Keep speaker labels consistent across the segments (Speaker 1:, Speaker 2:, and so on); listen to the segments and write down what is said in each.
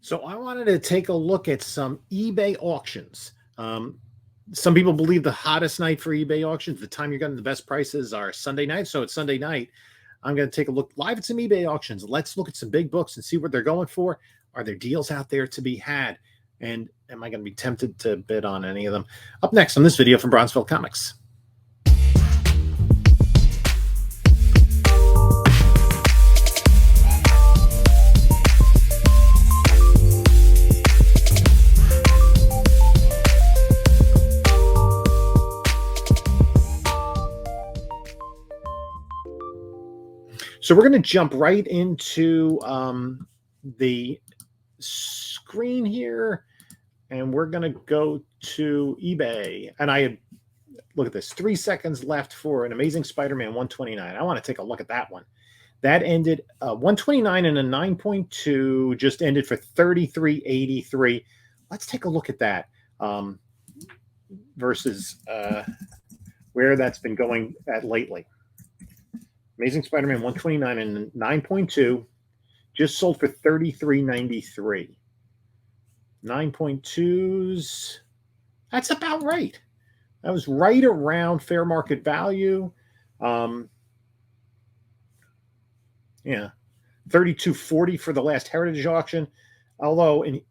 Speaker 1: So I wanted to take a look at some eBay auctions. Some people believe the hottest night for eBay auctions, the time you're getting the best prices, are Sunday night. So it's Sunday night. I'm going to take a look live at some eBay auctions. Let's look at some big books and see what they're going for. Are there deals out there to be had? And am I going to be tempted to bid on any of them? Up next on this video from Bronzeville Comics. So we're going to jump right into the screen here, and we're going to go to eBay. And I had, look at this, 3 seconds left for an Amazing Spider-Man 129. I want to take a look at that one. That ended 129 and a 9.2, just ended for 33.83. Let's take a look at that versus where that's been going at lately. Amazing Spider-Man 129 and 9.2 just sold for $33.93. 9.2s, that's about right. That was right around fair market value. Yeah, 32.40 for the last Heritage auction. Although in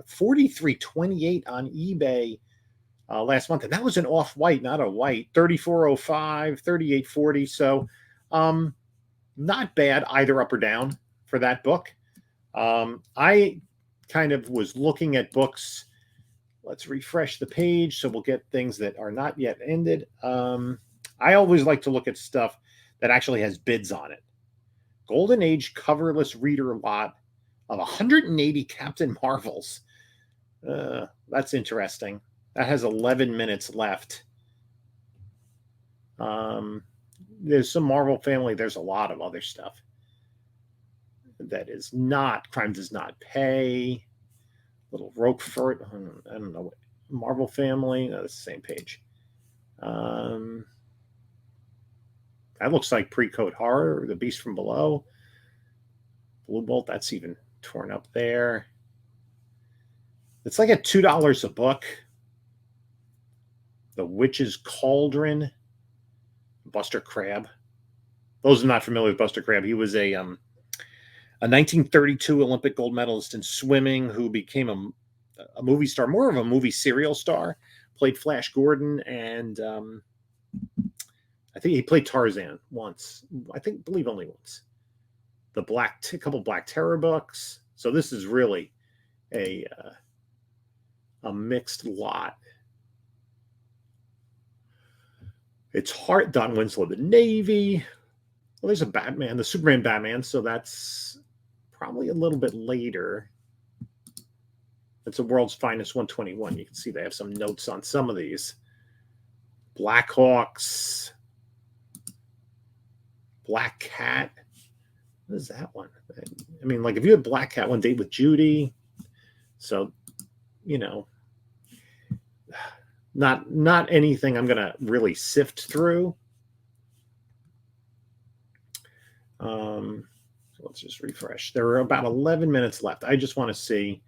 Speaker 1: 43.28 on eBay last month, and that was an off-white, not a white. 34.05, 38.40. So not bad either up or down for that book. I kind of was looking at books. Let's refresh the page so we'll get things that are not yet ended. I always like to look at stuff that actually has bids on it. Golden Age coverless reader lot of 180 Captain Marvels. That's interesting. That has 11 minutes left. There's some Marvel family. There's a lot of other stuff that is not Crime Does Not Pay. Little Roquefort. I don't know. Marvel family. No, that's the same page. That looks like Pre-Code Horror, The Beast from Below. Blue Bolt. That's even torn up there. It's like at $2 a book. The Witch's Cauldron. Buster Crabbe. Those are not familiar with Buster Crabbe. He was a 1932 Olympic gold medalist in swimming who became a movie star, more of a movie serial star. Played Flash Gordon, and I think he played Tarzan once. Believe only once. The couple Black Terror books. So this is really a mixed lot. It's Hart, Don Winslow, the Navy. Well, there's a Batman, the Superman Batman, so that's probably a little bit later. It's a World's Finest 121. You can see they have some notes on some of these. Blackhawks. Black Cat. What is that one? I mean, like if you had Black Cat, One Date with Judy. So, you know, not anything I'm going to really sift through. So let's just refresh. There are about 11 minutes left. I just want to see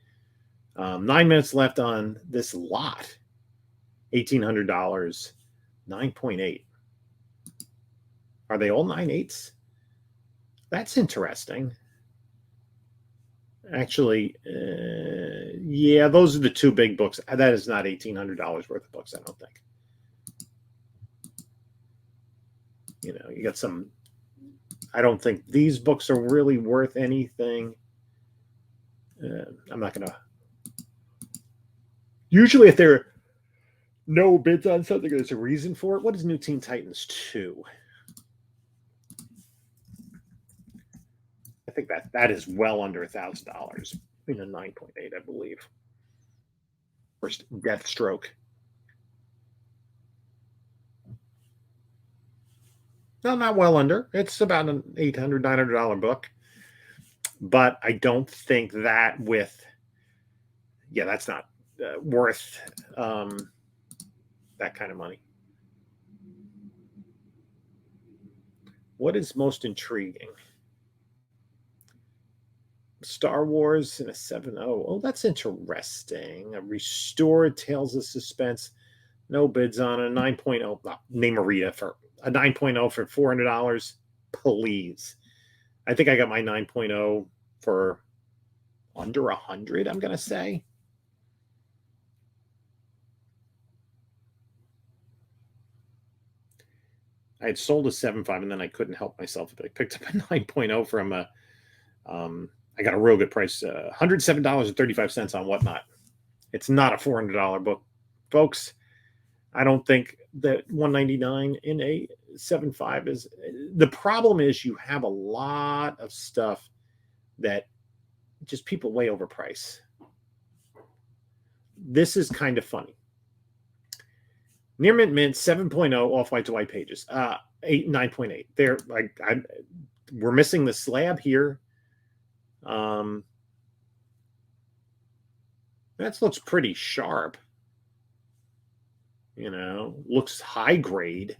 Speaker 1: 9 minutes left on this lot. $1,800, 9.8. Are they all 9/8? That's interesting. Actually, yeah, those are the two big books. That is not $1,800 worth of books, I don't think. You know, you got some. I don't think these books are really worth anything. I'm not going to. Usually, if there are no bids on something, there's a reason for it. What is New Teen Titans 2? I think that is well under $1,000. 9.8, I believe. First, Deathstroke. No, not well under. It's about an $800, $900 book. But I don't think that that's not worth that kind of money. What is most intriguing? Star Wars in a 7.0. Oh, that's interesting. A restored Tales of Suspense. No bids on a 9.0. Name a Rita for a 9.0 for $400. Please. I think I got my 9.0 for under 100, I'm going to say. I had sold a 7.5 and then I couldn't help myself. But I picked up a 9.0 from a, I got a real good price, $107.35 on Whatnot. It's not a $400 book, folks. I don't think that $199 in a 7.5 is. The problem is you have a lot of stuff that just people way overprice. This is kind of funny. Near Mint 7.0 off-white to white pages. 9.8. There, we're missing the slab here. That looks pretty sharp. You know, looks high grade.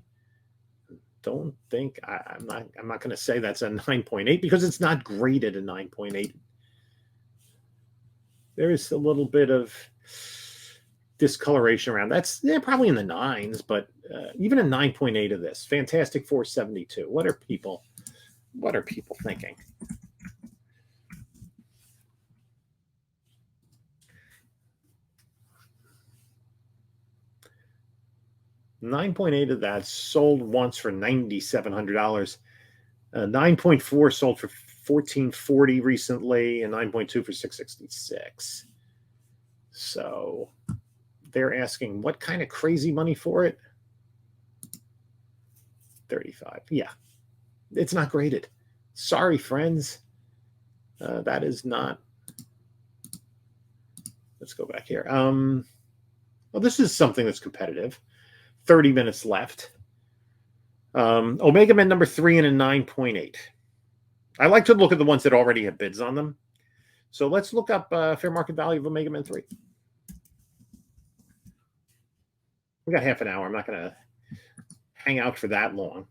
Speaker 1: Don't think I'm not going to say that's a 9.8 because it's not graded a 9.8. There is a little bit of discoloration around. That's probably in the 9s, but even a 9.8 of this. Fantastic 472. What are people thinking? $9.8 of that sold once for $9,700. 9.4 sold for $1,440 recently, and 9.2 for $666. So they're asking what kind of crazy money for it? $35. Yeah, it's not graded. Sorry, friends. That is not. Let's go back here. Well, this is something that's competitive. 30 minutes left. Omega Men number 3 and a 9.8. I like to look at the ones that already have bids on them. So let's look up fair market value of Omega Men 3. We got half an hour. I'm not going to hang out for that long.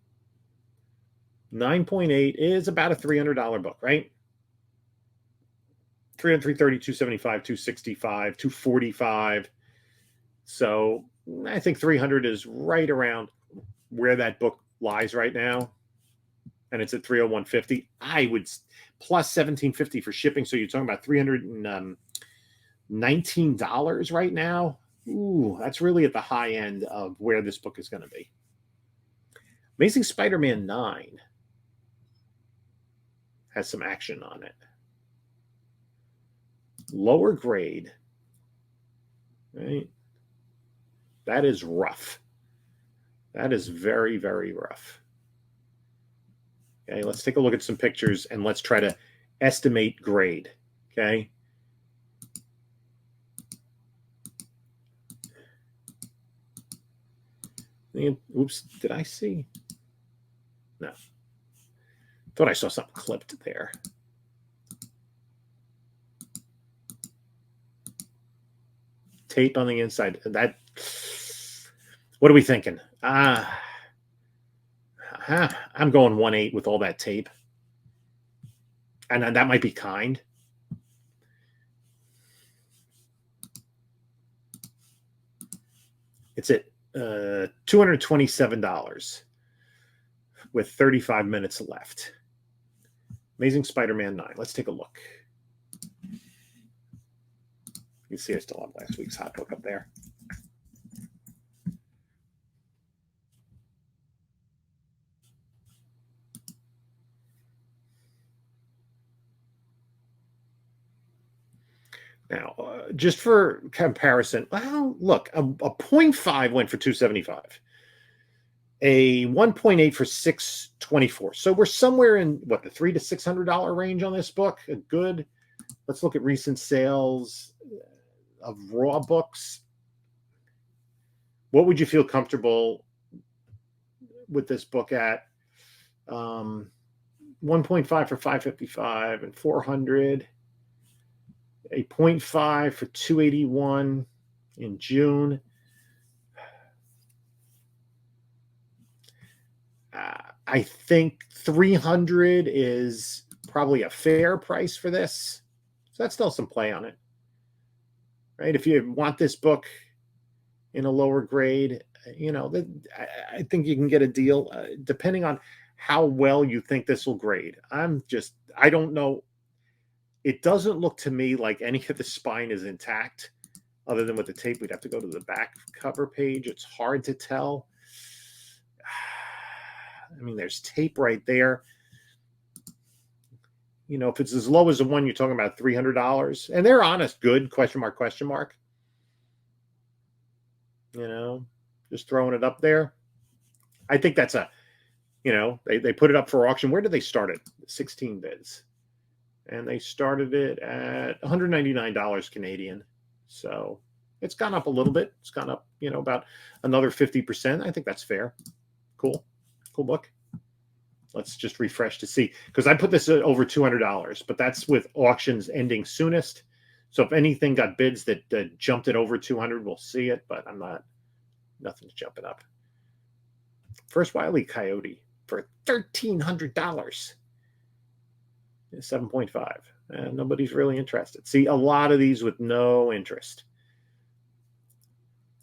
Speaker 1: 9.8 is about a $300 book, right? 330, 275, 265, 245. So I think 300 is right around where that book lies right now. And it's at 301.50. I would plus $17.50 for shipping. So you're talking about $319 right now. Ooh, that's really at the high end of where this book is going to be. Amazing Spider-Man 9 has some action on it. Lower grade, right? That is rough. That is very, very rough. Okay, let's take a look at some pictures and let's try to estimate grade. Okay. Oops, did I see? No. Thought I saw something clipped there. Tape on the inside. That. What are we thinking? I'm going 1.8 with all that tape. And that might be kind. It's at $227 with 35 minutes left. Amazing Spider-Man 9. Let's take a look. You can see I still have last week's hot book up there. Now, just for comparison, well, look, a 0.5 went for $275. A 1.8 for $624. So we're somewhere in what, the $300 to $600 range on this book. A good. Let's look at recent sales of raw books. What would you feel comfortable with this book at? 1.5 for $555 and $400. A 0.5 for $281 in June. I think $300 is probably a fair price for this. So that's still some play on it, right? If you want this book in a lower grade, I think you can get a deal depending on how well you think this will grade. I don't know. It doesn't look to me like any of the spine is intact other than with the tape. We'd have to go to the back cover page. It's hard to tell. I mean, there's tape right there. If it's as low as the one you're talking about, $300, and they're honest, good, question mark, question mark. Just throwing it up there. I think that's they put it up for auction. Where did they start it? 16 bids. And they started it at $199 Canadian. So it's gone up a little bit. It's gone up, about another 50%. I think that's fair. Cool book. Let's just refresh to see, because I put this at over $200, but that's with auctions ending soonest. So if anything got bids that jumped it over 200, we'll see it, but nothing's jumping up. First Wile E. Coyote for $1,300. 7.5. And nobody's really interested. See, a lot of these with no interest.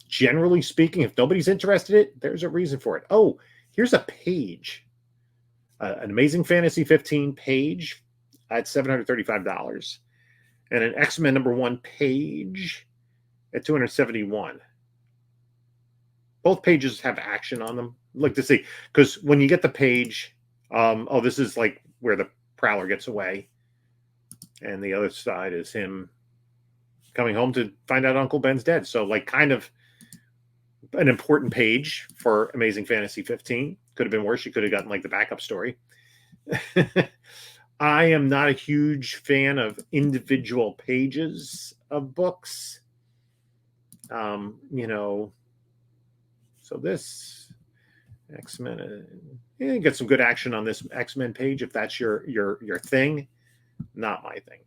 Speaker 1: Generally speaking, if nobody's interested in it, there's a reason for it. Oh, here's a page. An Amazing Fantasy 15 page at $735. And an X-Men #1 page at $271. Both pages have action on them. Look to see, because when you get the page, this is like where the Prowler gets away, and the other side is him coming home to find out Uncle Ben's dead. So, like, kind of an important page for Amazing Fantasy 15. Could have been worse. You could have gotten like the backup story. I am not a huge fan of individual pages of books. So this X-Men, get some good action on this X-Men page if that's your thing. Not my thing.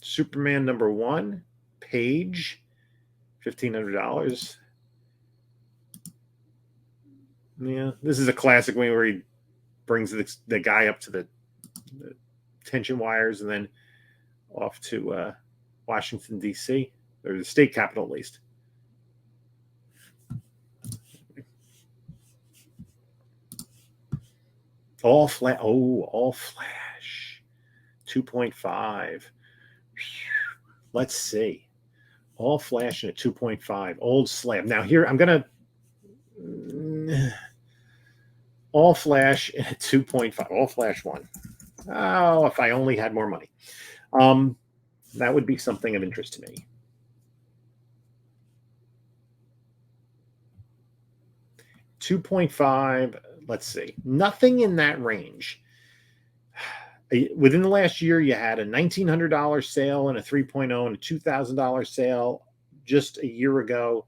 Speaker 1: Superman #1 page, $1,500. Yeah, this is a classic one where he brings the guy up to the tension wires and then off to Washington, D.C., or the state capital, at least. All Flash. 2.5. Let's see. All Flash in a 2.5. Old slab. Now here, I'm going to... All Flash in a 2.5. All Flash 1. Oh, if I only had more money. That would be something of interest to me. $2.5. Let's see. Nothing in that range. Within the last year, you had a $1,900 sale and a 3.0 and a $2,000 sale just a year ago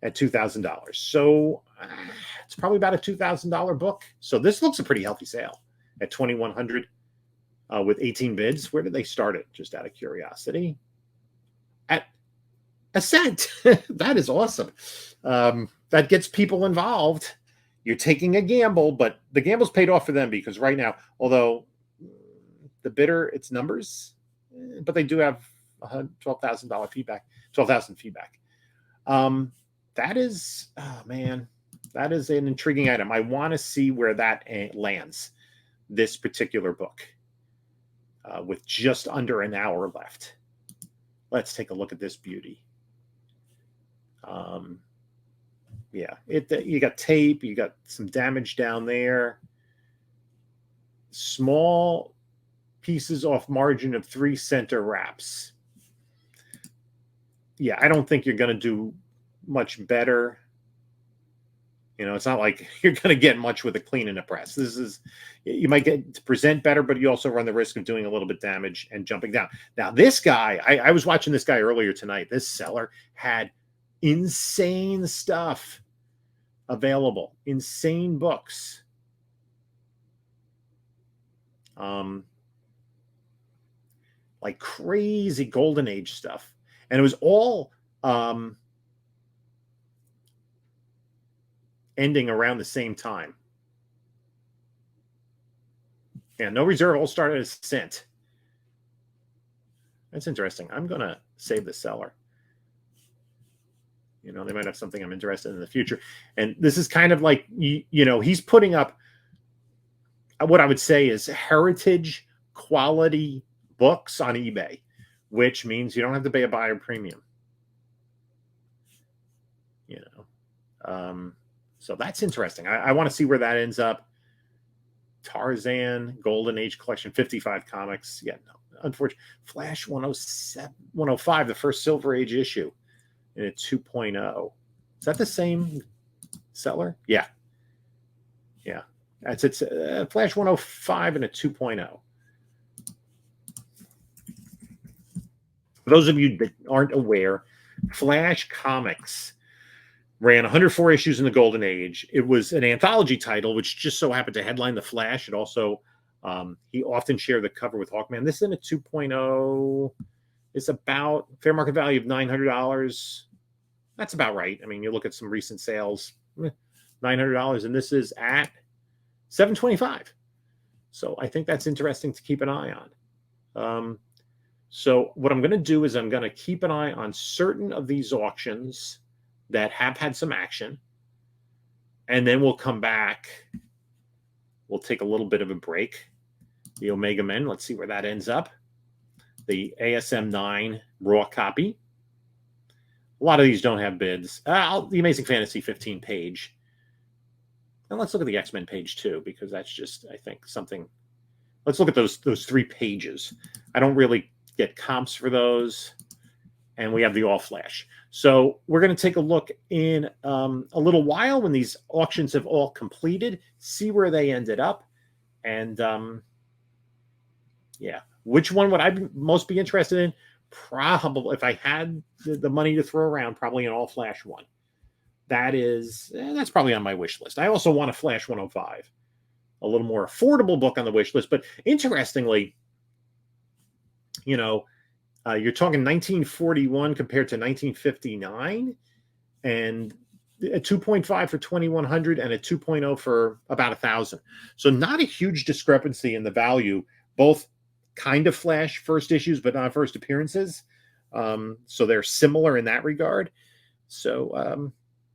Speaker 1: at $2,000. So it's probably about a $2,000 book. So this looks a pretty healthy sale at $2,100 with 18 bids. Where did they start it? Just out of curiosity. At a cent. That is awesome. That gets people involved. You're taking a gamble, but the gamble's paid off for them, because right now, although the bidder, it's numbers, but they do have $12,000 feedback, 12,000 feedback. That is, that is an intriguing item. I want to see where that lands, this particular book, with just under an hour left. Let's take a look at this beauty. Yeah, you got tape, you got some damage down there. Small pieces off margin of 3 center wraps. Yeah, I don't think you're going to do much better. It's not like you're going to get much with a clean and a press. You might get to present better, but you also run the risk of doing a little bit damage and jumping down. Now, this guy, I was watching this guy earlier tonight. This seller had insane stuff available, insane books. Like crazy Golden Age stuff. And it was all ending around the same time. Yeah, no reserve all started as cent. That's interesting. I'm going to save the seller. You know, they might have something I'm interested in the future. And this is kind of like, you know, he's putting up what I would say is heritage quality books on eBay, which means you don't have to pay a buyer premium. You know, so that's interesting. I want to see where that ends up. Tarzan, Golden Age Collection, 55 comics. Yeah, no, unfortunately. Flash 107, 105, the first Silver Age issue in a 2.0. Is that the same seller? Yeah. Yeah. That's it's Flash 105 and a 2.0. For those of you that aren't aware, Flash Comics ran 104 issues in the Golden Age. It was an anthology title, which just so happened to headline The Flash. It also, he often shared the cover with Hawkman. This is in a 2.0. It's about fair market value of $900. That's about right. I mean, you look at some recent sales, $900, and this is at $725. So I think that's interesting to keep an eye on. So what I'm going to do is I'm going to keep an eye on certain of these auctions that have had some action. And then we'll come back. We'll take a little bit of a break. The Omega Men, let's see where that ends up. The ASM 9 raw copy. A lot of these don't have bids. The Amazing Fantasy 15 page. And let's look at the X-Men page too, because that's just, I think, something. Let's look at those 3 pages. I don't really get comps for those. And we have the All Flash. So we're going to take a look in a little while when these auctions have all completed, see where they ended up. And yeah, which one would I most be interested in? Probably, if I had the money to throw around, probably an All Flash one. That's probably on my wish list. I also want a Flash 105, a little more affordable book on the wish list. But interestingly, you know, you're talking 1941 compared to 1959, and a 2.5 for 2,100 and a 2.0 for about 1,000. So not a huge discrepancy in the value, both kind of Flash first issues, but not first appearances. So they're similar in that regard. So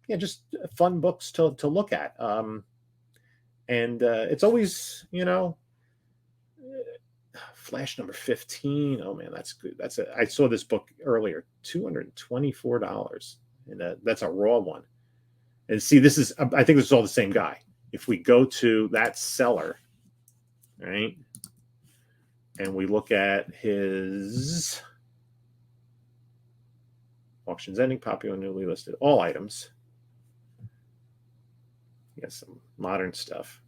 Speaker 1: yeah, just fun books to look at. And it's always, you know, Flash number 15. Oh man, that's good. I saw this book earlier, $224, and that's a raw one. And see, I think this is all the same guy. If we go to that seller, right, and we look at his auctions ending, popular, newly listed, all items. Yes, some modern stuff.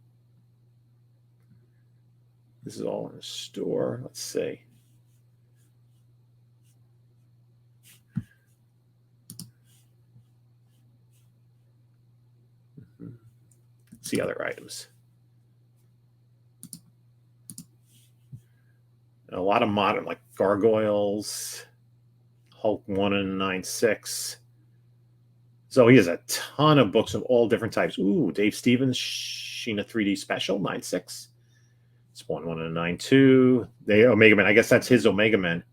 Speaker 1: This is all in the store. Let's see. Let's see other items. And a lot of modern, like Gargoyles, Hulk 1 and 9.6. So he has a ton of books of all different types. Ooh, Dave Stevens, Sheena 3D Special, 9.6. Spawn 1 and 9.2. The Omega Men. I guess that's his Omega Men.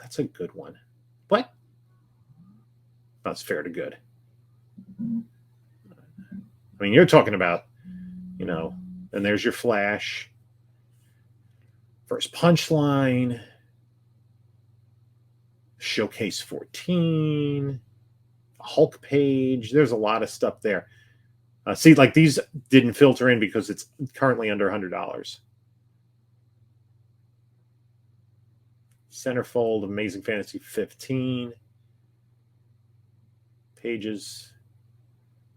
Speaker 1: That's a good one. But that's fair to good. I mean, you're talking about, you know, and there's your Flash. First Punchline. Showcase 14. Hulk page. There's a lot of stuff there. See, like these didn't filter in because it's currently under $100. Centerfold, Amazing Fantasy 15. Pages.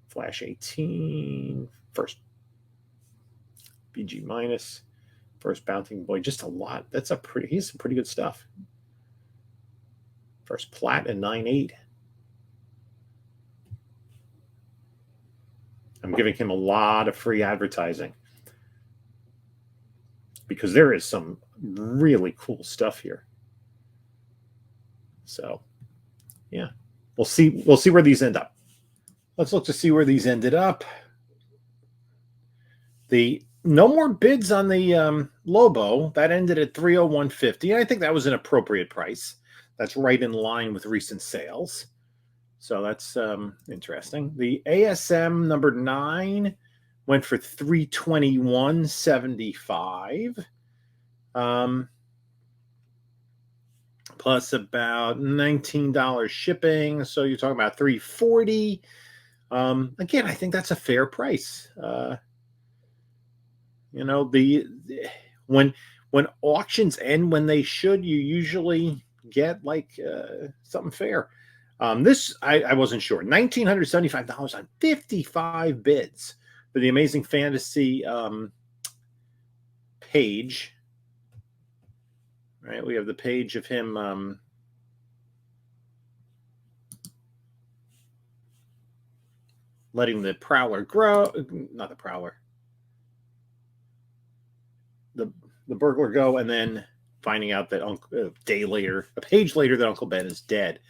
Speaker 1: Flash 18. First BG minus. First Bouncing Boy. Just a lot. He's some pretty good stuff. First Plat and 9.8. I'm giving him a lot of free advertising because there is some really cool stuff here. So, yeah, we'll see where these end up. Let's look to see where these ended up. The No more bids on the Lobo. That ended at 301.50. I think that was an appropriate price. That's right in line with recent sales. So that's interesting. The ASM number 9 went for 321.75. Plus about $19 shipping. So you're talking about 340. Again, I think that's a fair price. You know, when auctions end when they should, you usually get like something fair. This I wasn't sure. $1,975 on 55 bids for the Amazing Fantasy page. Right, we have the page of him letting the Prowler grow, not the Prowler, the burglar go, and then finding out that a page later, that Uncle Ben is dead.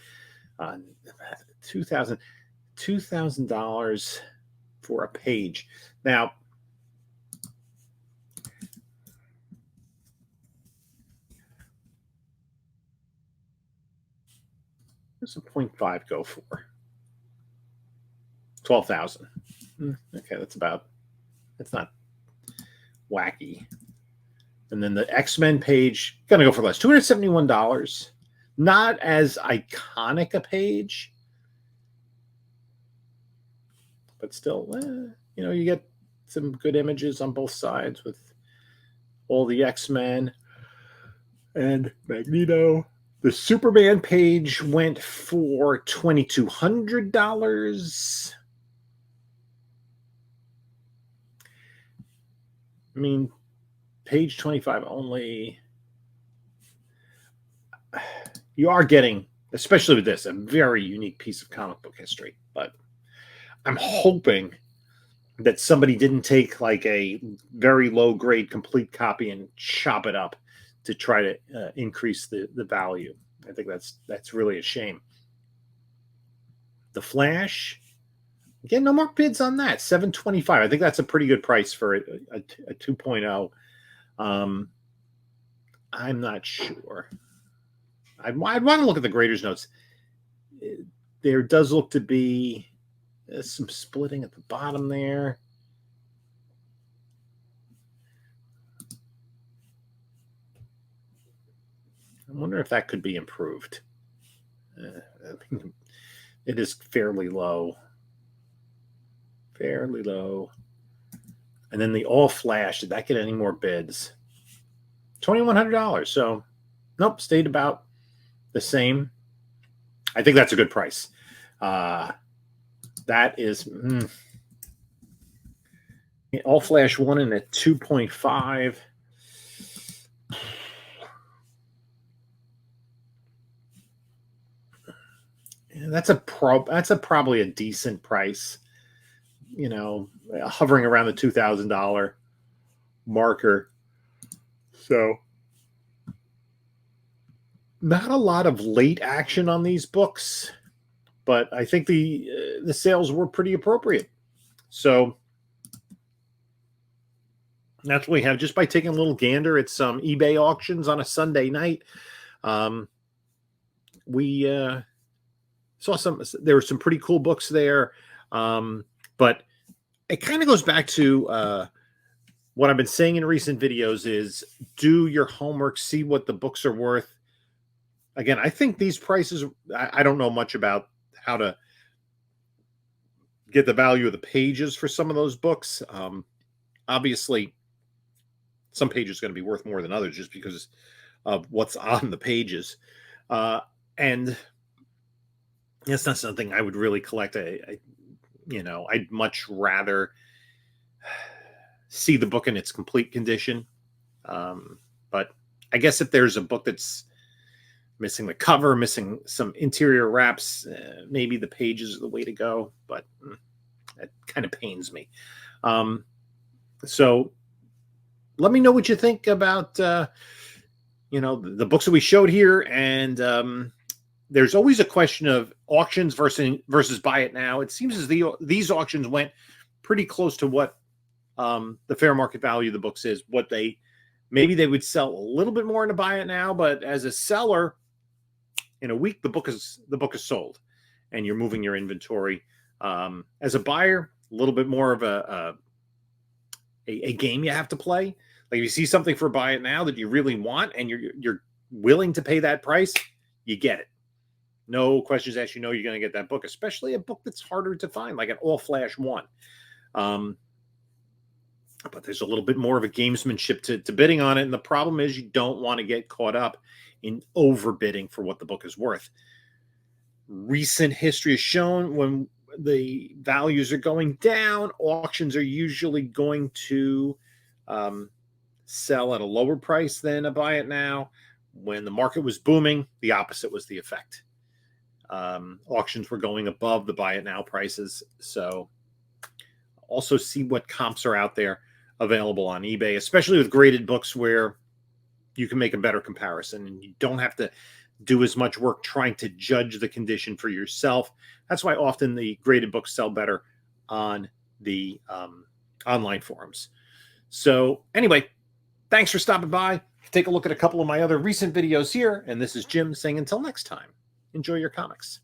Speaker 1: $2,000 for a page. Now, what's a 0.5 go for? 12,000. Okay, that's not wacky. And then the X-Men page, gonna go for less, $271. Not as iconic a page, but still, you know, you get some good images on both sides with all the X-Men and Magneto. The Superman page went for $2,200. I mean, page 25 only. You are getting, especially with this, a very unique piece of comic book history. But I'm hoping that somebody didn't take like a very low grade complete copy and chop it up to try to increase the value. I think that's really a shame. The Flash, again, no more bids on that. $725. I think that's a pretty good price for a 2.0. I'm not sure. I'd want to look at the graders notes. There does look to be some splitting at the bottom there. I wonder if that could be improved. It is fairly low. Fairly low. And then the All Flash, did that get any more bids? $2,100. So, nope, stayed about the same. I think that's a good price. That is All Flash 1 in at 2.5. That's probably a decent price. You know, hovering around the $2,000 marker. So, not a lot of late action on these books, but I think the sales were pretty appropriate. So that's what we have. Just by taking a little gander at some eBay auctions on a Sunday night, we saw there were some pretty cool books there. But it kind of goes back to what I've been saying in recent videos is do your homework, see what the books are worth. Again, I think these prices, I don't know much about how to get the value of the pages for some of those books. Obviously, some pages are going to be worth more than others just because of what's on the pages. And that's not something I would really collect. I'd much rather see the book in its complete condition. But I guess if there's a book that's missing the cover, missing some interior wraps, maybe the pages are the way to go. But that kind of pains me. So let me know what you think about, the books that we showed here. And there's always a question of auctions versus buy it now. It seems as these auctions went pretty close to what the fair market value of the books is. Maybe they would sell a little bit more to buy it now, but as a seller, in a week the book is sold, and you're moving your inventory. As a buyer, a little bit more of a game you have to play. Like if you see something for buy it now that you really want, and you're willing to pay that price, you get it. No questions asked. You're going to get that book, especially a book that's harder to find, like an All Flash 1. But there's a little bit more of a gamesmanship to bidding on it. And the problem is you don't want to get caught up in overbidding for what the book is worth. Recent history has shown when the values are going down, auctions are usually going to sell at a lower price than a buy it now. When the market was booming, the opposite was the effect. Auctions were going above the buy it now prices. So also see what comps are out there available on eBay, especially with graded books where you can make a better comparison and you don't have to do as much work trying to judge the condition for yourself. That's why often the graded books sell better on the online forums. So anyway, thanks for stopping by. Take a look at a couple of my other recent videos here. And this is Jim saying until next time, enjoy your comics.